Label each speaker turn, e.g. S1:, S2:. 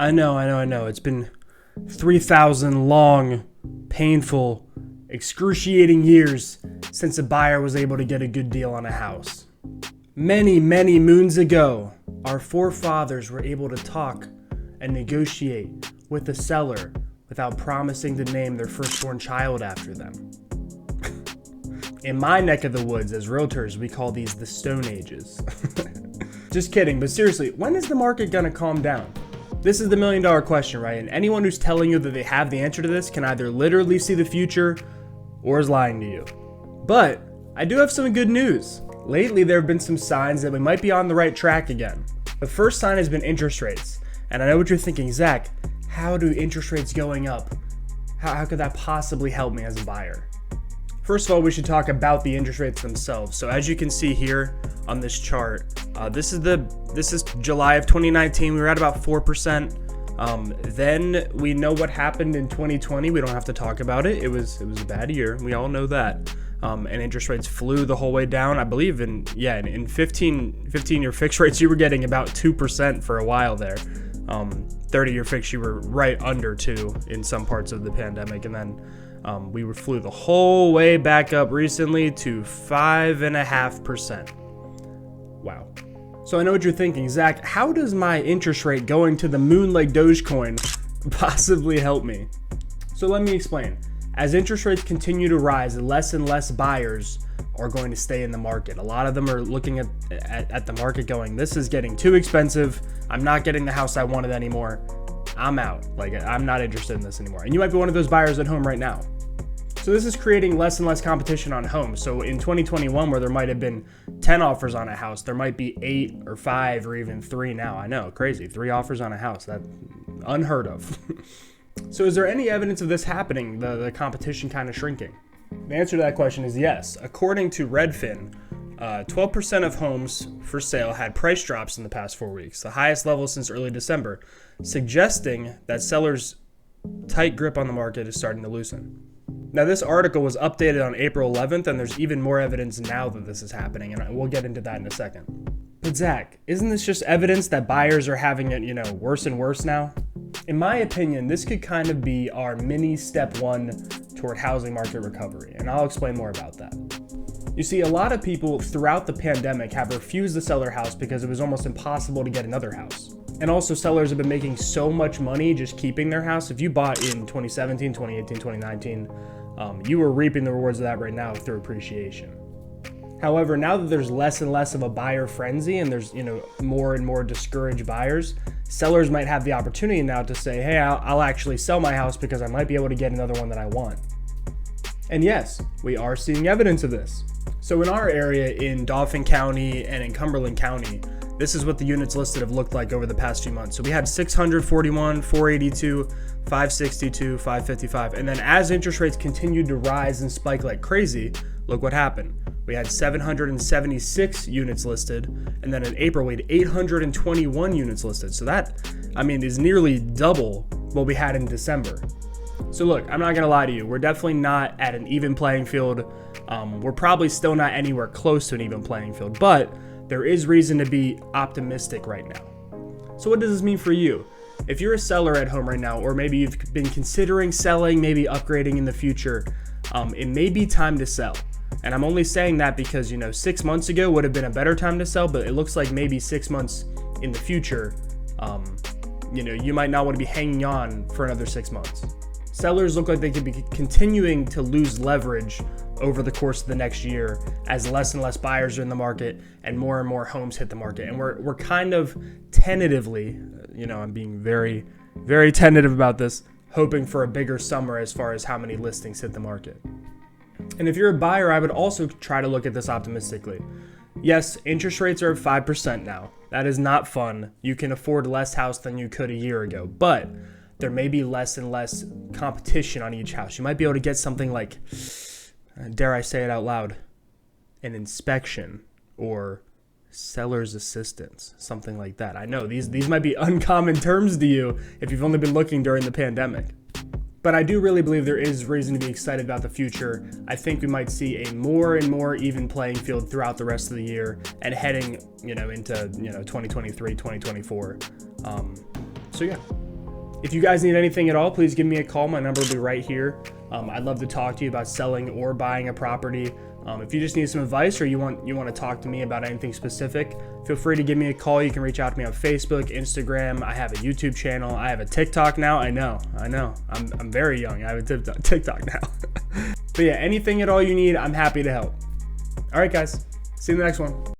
S1: I know. It's been 3,000 long, painful, excruciating years since a buyer was able to get a good deal on a house. Many, many moons ago, our forefathers were able to talk and negotiate with the seller without promising to name their firstborn child after them. In my neck of the woods, as realtors, we call these the Stone Ages. Just kidding, but seriously, when is the market gonna calm down? This is the million-dollar question, right? And anyone who's telling you that they have the answer to this can either literally see the future or is lying to you. But I do have some good news. Lately, there have been some signs that we might be on the right track again. The first sign has been interest rates. And I know what you're thinking, Zach, how do interest rates going up? How could that possibly help me as a buyer? First of all, we should talk about the interest rates themselves. So as you can see here on this chart, this is July of 2019. We were at about 4%. Then we know what happened in 2020. We don't have to talk about it. It was a bad year. We all know that. And interest rates flew the whole way down. I believe in 15-year fixed rates, you were getting about 2% for a while there. 30-year fixed, you were right under 2 in some parts of the pandemic. And then we flew the whole way back up recently to 5.5%. Wow. So I know what you're thinking, Zach, how does my interest rate going to the moon like Dogecoin possibly help me? So let me explain. As interest rates continue to rise, less and less buyers are going to stay in the market. A lot of them are looking at the market going, this is getting too expensive. I'm not getting the house I wanted anymore. I'm out. I'm not interested in this anymore. And you might be one of those buyers at home right now. So this is creating less and less competition on homes. So in 2021, where there might have been 10 offers on a house, there might be 8 or 5 or even 3 now. I know, crazy. 3 offers on a house. That unheard of. So is there any evidence of this happening, the competition kind of shrinking? The answer to that question is yes. According to Redfin, 12% of homes for sale had price drops in the past 4 weeks, the highest level since early December, suggesting that sellers' tight grip on the market is starting to loosen. Now, this article was updated on April 11th, and there's even more evidence now that this is happening, and we'll get into that in a second. But Zach, isn't this just evidence that buyers are having it, worse and worse now? In my opinion, this could kind of be our mini step 1 toward housing market recovery, and I'll explain more about that. You see, a lot of people throughout the pandemic have refused to sell their house because it was almost impossible to get another house. And also, sellers have been making so much money just keeping their house. If you bought in 2017, 2018, 2019, you were reaping the rewards of that right now through appreciation. However, now that there's less and less of a buyer frenzy and there's, more and more discouraged buyers, sellers might have the opportunity now to say, hey, I'll actually sell my house because I might be able to get another one that I want. And yes, we are seeing evidence of this. So in our area in Dauphin County and in Cumberland County, this is what the units listed have looked like over the past few months. So we had 641, 482, 562, 555. And then as interest rates continued to rise and spike like crazy, look what happened. We had 776 units listed, and then in April we had 821 units listed. So that, is nearly double what we had in December. So look, I'm not gonna lie to you. We're definitely not at an even playing field. We're probably still not anywhere close to an even playing field, but there is reason to be optimistic right now. So what does this mean for you? If you're a seller at home right now, or maybe you've been considering selling, maybe upgrading in the future, it may be time to sell. And I'm only saying that because, 6 months ago would have been a better time to sell, but it looks like maybe 6 months in the future, you might not want to be hanging on for another 6 months. Sellers look like they could be continuing to lose leverage over the course of the next year as less and less buyers are in the market and more homes hit the market. And we're kind of tentatively, I'm being very, very tentative about this, hoping for a bigger summer as far as how many listings hit the market. And if you're a buyer, I would also try to look at this optimistically. Yes, interest rates are at 5% now. That is not fun. You can afford less house than you could a year ago, but there may be less and less competition on each house. You might be able to get something like, dare I say it out loud, an inspection or seller's assistance, something like that. I know these might be uncommon terms to you if you've only been looking during the pandemic. But I do really believe there is reason to be excited about the future. I think we might see a more and more even playing field throughout the rest of the year and heading, into 2023, 2024. So yeah. If you guys need anything at all, please give me a call. My number will be right here. I'd love to talk to you about selling or buying a property. If you just need some advice or you want to talk to me about anything specific, feel free to give me a call. You can reach out to me on Facebook, Instagram. I have a YouTube channel. I have a TikTok now. I know. I'm very young. I have a TikTok now. But yeah, anything at all you need, I'm happy to help. All right, guys. See you in the next one.